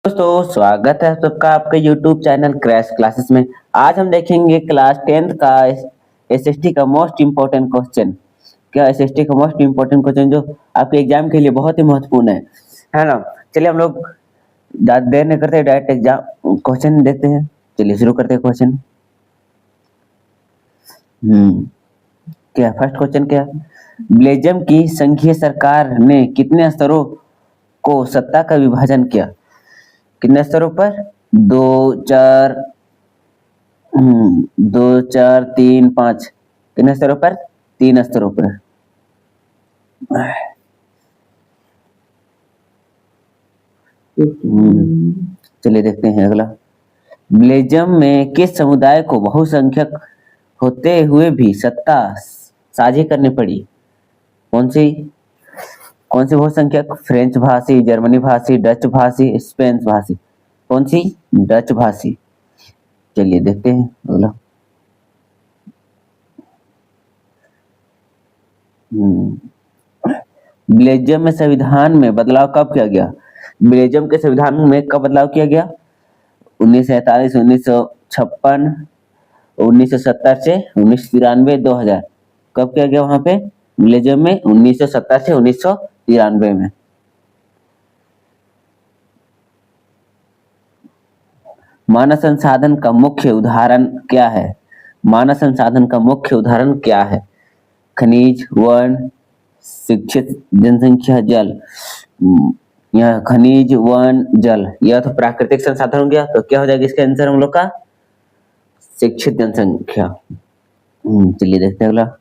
दोस्तों स्वागत है सबका आपके YouTube चैनल क्रैश क्लासेस में। आज हम देखेंगे क्लास 10th का एसएसटी का मोस्ट इम्पोर्टेंट क्वेश्चन। क्या एसएसटी का मोस्ट इम्पोर्टेंट क्वेश्चन जो आपके एग्जाम के लिए बहुत ही महत्वपूर्ण है ना। चलिए हम लोग ज़्यादा देर नहीं करते, डायरेक्ट एग्जाम क्वेश्चन देखते हैं। चलिए शुरू करते हैं क्वेश्चन। क्या फर्स्ट क्वेश्चन क्या है? बेल्जियम की संघीय सरकार ने कितने स्तरों को सत्ता का विभाजन किया? कितने स्तरों पर? दो चार 3 5। कितने स्तरों पर? 3 स्तरों पर। चलिए देखते हैं अगला। बेल्जियम में किस समुदाय को बहुसंख्यक होते हुए भी सत्ता साझी करनी पड़ी? कौन सी बहुसंख्यक? फ्रेंच भाषी, जर्मनी भाषी, डच भाषी, स्पेन भाषी। कौन सी? डच भाषी। चलिए देखते हैं अगला। बेल्जियम में संविधान में बदलाव कब किया गया? बेल्जियम के संविधान में कब बदलाव किया गया? 1947, 1956, 1970 से 1993, 2000। कब किया गया वहां पे बेल्जियम में? 1970 से 1993 में। मानव संसाधन का मुख्य उदाहरण क्या है? मानव संसाधन का मुख्य उदाहरण क्या है? खनिज, वन, शिक्षित जनसंख्या, जल। यह खनिज, वन, जल, यह तो प्राकृतिक संसाधन हो गया। तो क्या हो जाएगा इसका आंसर हम लोग का? शिक्षित जनसंख्या। चलिए देखते हैं अगला।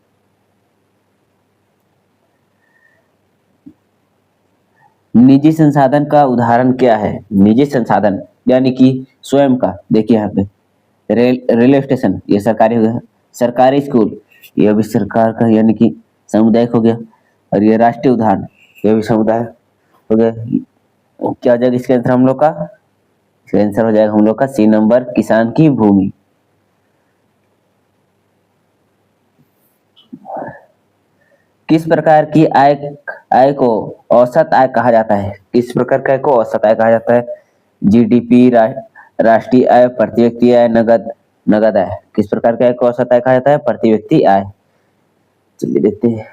निजी संसाधन का उदाहरण क्या है? निजी संसाधन यानी कि स्वयं का। देखिए यहाँ पे रेलवे स्टेशन, ये सरकारी हो गया। सरकारी स्कूल, ये भी सरकार का यानी कि सामुदायिक हो गया। और ये राष्ट्रीय उद्यान, ये भी समुदाय हो गया। क्या हो जाएगा इसका आंसर हम लोग का? इसका आंसर हो जाएगा हम लोग का सी नंबर, किसान की भूमि। किस प्रकार की आय को औसत आय कहा जाता है? किस प्रकार का आय को औसत आय कहा जाता है? जीडीपी, राष्ट्रीय आय, प्रति व्यक्ति आय, नगद आय। किस प्रकार के आय को औसत आय कहा जाता है? प्रति व्यक्ति आय। चलिए देखते हैं।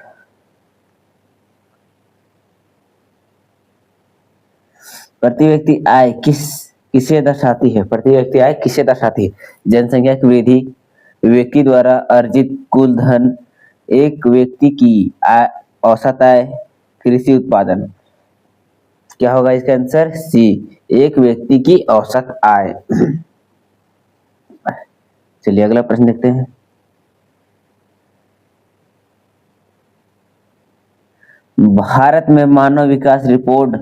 प्रति व्यक्ति आय किसे दर्शाती है? प्रति व्यक्ति आय किसे दर्शाती है? जनसंख्या की वृद्धि, व्यक्ति द्वारा अर्जित कुल धन, एक व्यक्ति की आय, औसत आय, कृषि उत्पादन। क्या होगा इसका आंसर? सी, एक व्यक्ति की औसत आय। चलिए अगला प्रश्न देखते हैं। भारत में मानव विकास रिपोर्ट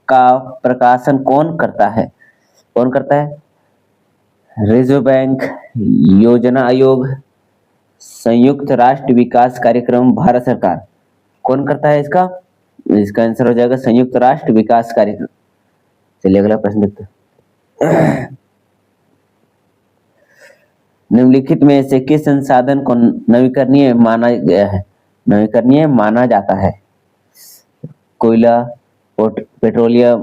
का प्रकाशन कौन करता है? कौन करता है? रिजर्व बैंक, योजना आयोग, संयुक्त राष्ट्र विकास कार्यक्रम, भारत सरकार। कौन करता है इसका? इसका आंसर हो जाएगा संयुक्त राष्ट्र विकास कार्यक्रम। चलिए अगला प्रश्न देखते हैं। निम्नलिखित में से किस संसाधन को नवीकरणीय माना गया है? नवीकरणीय माना जाता है? कोयला, पेट्रोलियम,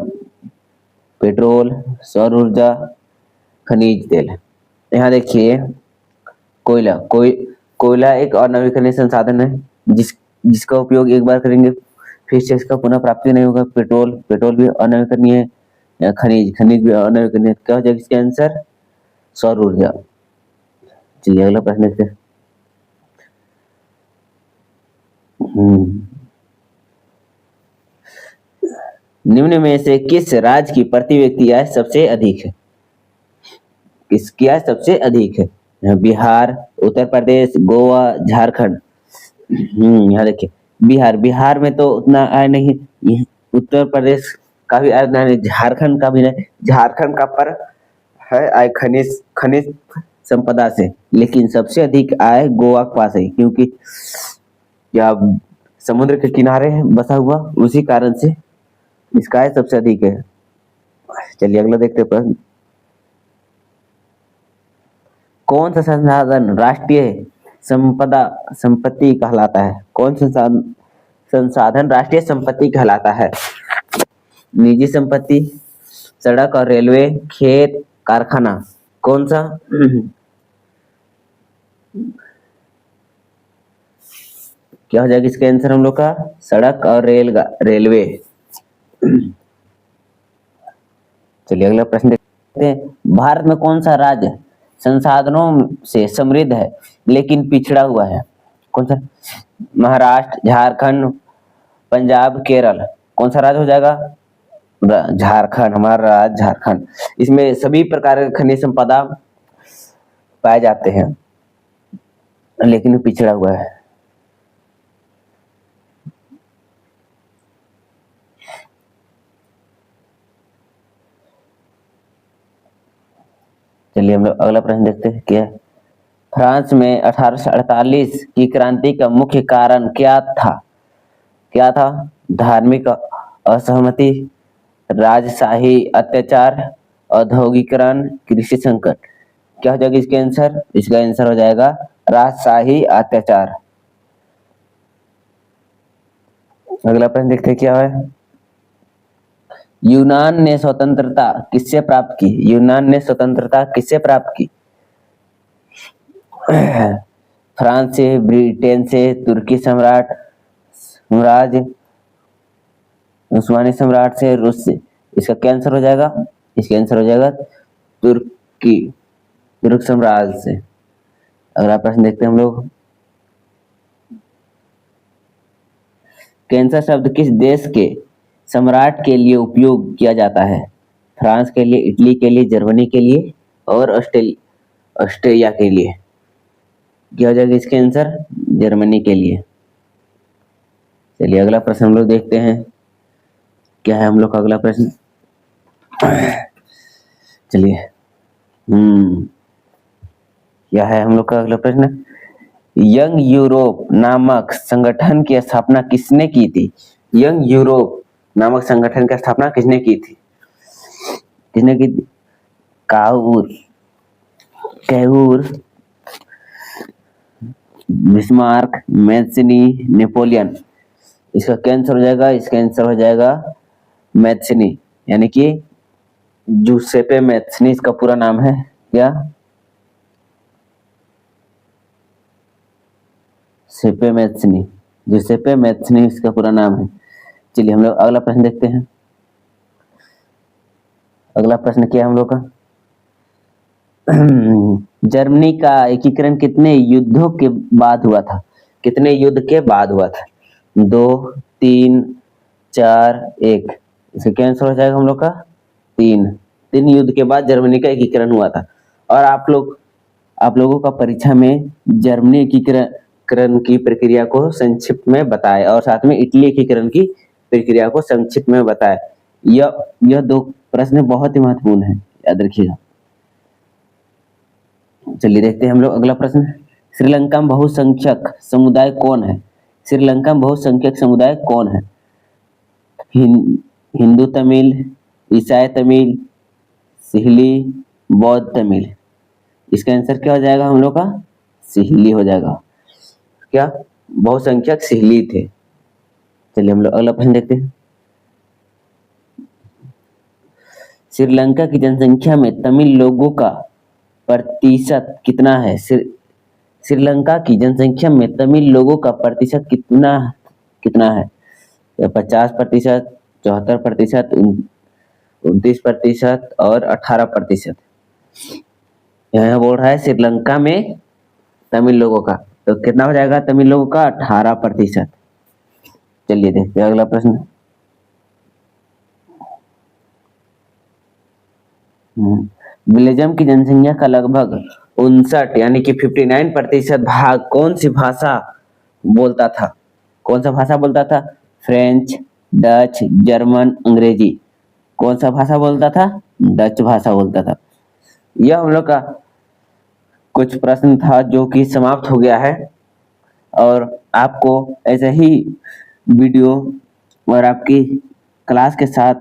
पेट्रोल, सौर ऊर्जा, खनिज तेल। यहाँ देखिए कोयला एक और नवीकरणीय संसाधन है जिसका उपयोग एक बार करेंगे फिर से इसका पुनः प्राप्ति नहीं होगा। पेट्रोल भी अनवीकरणीय है। खनिज भी अनवीकरणीय। क्या हो जाएगा इसका आंसर? सौर ऊर्जा। चलिए अगला प्रश्न देखते हैं। निम्न में से किस राज्य की प्रति व्यक्ति आय सबसे अधिक है? किसकी आय सबसे अधिक है? बिहार, उत्तर प्रदेश, गोवा, झारखंड। यहाँ देखिए बिहार में तो उतना आय नहीं, उत्तर प्रदेश का भी आय नहीं, झारखंड का भी नहीं। झारखंड का पर है आय खनिज संपदा से, लेकिन सबसे अधिक आय गोवा के पास है, क्योंकि या समुद्र के किनारे है बसा हुआ, उसी कारण से इसका आय सबसे अधिक है। चलिए अगला देखते हैं प्रश्न। कौन सा संसाधन राष्ट्रीय संपत्ति कहलाता है? कौन संसाधन राष्ट्रीय संपत्ति कहलाता है? निजी संपत्ति, सड़क और रेलवे, खेत, कारखाना, कौन सा? क्या हो जाएगा इसका आंसर हम लोग का? सड़क और रेलवे। चलिए अगला प्रश्न देखते हैं। भारत में कौन सा राज्य संसाधनों से समृद्ध है लेकिन पिछड़ा हुआ है? कौन सा? महाराष्ट्र, झारखंड, पंजाब, केरल। कौन सा राज्य हो जाएगा? झारखंड, हमारा राज्य झारखंड। इसमें सभी प्रकार के खनिज संपदा पाए जाते हैं लेकिन पिछड़ा हुआ है। चलिए हम लोग अगला प्रश्न देखते हैं। क्या है? फ्रांस में 1848 की क्रांति का मुख्य कारण क्या था? क्या था? धार्मिक असहमति, राजशाही अत्याचार, औद्योगिकरण, कृषि संकट। क्या हो जाएगा इसका आंसर? इसका आंसर हो जाएगा राजशाही अत्याचार। अगला प्रश्न देखते हैं क्या है। यूनान ने स्वतंत्रता किससे प्राप्त की? यूनान ने स्वतंत्रता किससे प्राप्त की? फ्रांस से, ब्रिटेन से, तुर्की साम्राज्य, उस्मानी सम्राट से, रूस से। इसका क्या आंसर हो जाएगा? इसका आंसर हो जाएगा तुर्की, तुर्क साम्राज्य से। अगला प्रश्न देखते हैं हम लोग। कैंसर शब्द किस देश के सम्राट के लिए उपयोग किया जाता है? फ्रांस के लिए, इटली के लिए, जर्मनी के लिए और ऑस्ट्रिया के लिए। क्या हो जाएगा इसके आंसर? जर्मनी के लिए। चलिए अगला प्रश्न हम लोग देखते हैं। क्या है हम लोग का अगला प्रश्न? चलिए क्या है हम लोग का अगला प्रश्न? यंग यूरोप नामक संगठन की स्थापना किसने की थी? यंग यूरोप नामक संगठन की स्थापना किसने की थी? किसने की थी? कैहूर, बिस्मार्क, मैथ्सनी, नेपोलियन। इसका क्या आंसर हो जाएगा? इसका आंसर हो जाएगा मैथ्सनी, यानी कि जूसेपे मैथ्सनी इसका पूरा नाम है। क्या? सेपे मैथ्सनी, जूसेपे मैथ्सनी इसका पूरा नाम है। चलिए हम लोग अगला प्रश्न देखते हैं। अगला प्रश्न क्या है हम लोग का? जर्मनी का एकीकरण कितने युद्धों के बाद हुआ था? कितने युद्ध के बाद हुआ था? 2, 3, 4, 1। इसका क्या आंसर हो जाएगा हम लोग का? 3 युद्ध के बाद जर्मनी का एकीकरण हुआ था। और आप लोगों का परीक्षा में जर्मनी एकीकरण की प्रक्रिया को संक्षिप्त में बताए और साथ में इटली एकीकरण की प्रक्रिया को संक्षिप्त में बताए। यह 2 प्रश्न बहुत ही महत्वपूर्ण है, याद रखिएगा। चलिए देखते हैं हम लोग अगला प्रश्न। श्रीलंका में बहुसंख्यक समुदाय कौन है? श्रीलंका में बहुसंख्यक समुदाय कौन है? हिंदू तमिल, ईसाई तमिल, सिहली, बौद्ध तमिल। इसका आंसर क्या हो जाएगा हम लोग का? सिहली हो जाएगा। क्या? बहुसंख्यक सिहली थे। चलिए हम लोग अगला प्रश्न देखते हैं। श्रीलंका की जनसंख्या में तमिल लोगों का प्रतिशत कितना है? श्रीलंका की जनसंख्या में तमिल लोगों का प्रतिशत कितना है? 50%, 74%, 29% और 18%। यहाँ बोल रहा है श्रीलंका में तमिल लोगों का, तो कितना हो जाएगा तमिल लोगों का? 18%। चलिए देखते हैं अगला प्रश्न। बेल्जियम की जनसंख्या का लगभग 59 यानी कि 59% भाग कौन सी भाषा बोलता था? कौन सा भाषा बोलता था? फ्रेंच, डच, जर्मन, अंग्रेजी। कौन सा भाषा बोलता था? डच भाषा बोलता था। यह हम लोग का कुछ प्रश्न था जो कि समाप्त हो गया है। और आपको ऐसे ही वीडियो और आपकी क्लास के साथ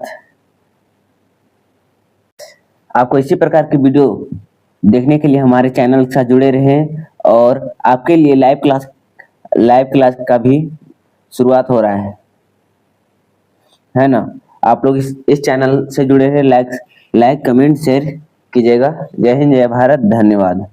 आपको इसी प्रकार की वीडियो देखने के लिए हमारे चैनल के साथ जुड़े रहें। और आपके लिए लाइव क्लास का भी शुरुआत हो रहा है ना? आप लोग इस चैनल से जुड़े हैं, लाइक कमेंट शेयर कीजिएगा। जय हिंद, जय भारत, धन्यवाद।